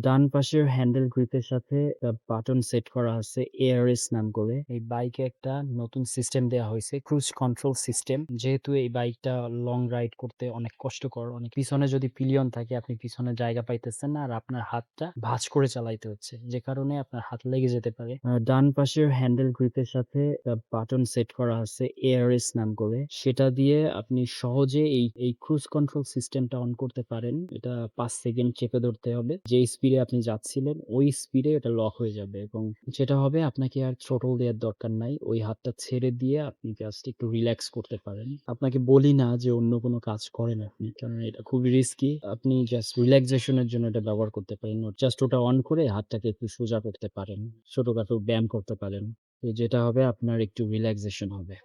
ডান পাশের হ্যান্ডেল গ্রিপের সাথে একটা বাটন সেট করা আছে ARS নাম করে। এই বাইকে একটা নতুন সিস্টেম দেয়া হইছে, ক্রুজ কন্ট্রোল সিস্টেম। যেহেতু এই বাইকটা লং রাইড করতে অনেক কষ্টকর, অনেক পিছনে যদি পিলিয়ন থাকে আপনি পিছনে জায়গা পাইতেছেন না আর আপনার হাতটা ভাঁজ করে চালাইতে হচ্ছে, যে কারণে আপনার হাত লেগে যেতে পারে। ডান পাশের হ্যান্ডেল গ্রিপের সাথে একটা বাটন সেট করা আছে ARS নাম করে। সেটা দিয়ে আপনি সহজে এই ক্রুজ কন্ট্রোল সিস্টেমটা অন করতে পারেন। এটা 5 সেকেন্ড চেপে ধরতে হবে। যে স্পিডে আপনি যাচ্ছিলেন ওই স্পিডে এটা লক হয়ে যাবে এবং যেটা হবে আপনাকে আর থ্রোটল দেওয়ার দরকার নাই। ওই হাতটা ছেড়ে দিয়ে আপনি জাস্ট একটু রিল্যাক্স করতে পারেন। আপনাকে বলি না যে অন্য কোনো কাজ করেন আপনি, কারণ এটা খুবই রিস্কি। আপনি জাস্ট রিল্যাক্সেশন এর জন্য এটা ব্যবহার করতে পারেন। জাস্ট ওটা অন করে হাতটাকে একটু সোজা করতে পারেন। ছোটখাটো ব্যায়াম করতে পারেন। তো যেটা হবে আপনার একটু রিল্যাক্সেশন হবে।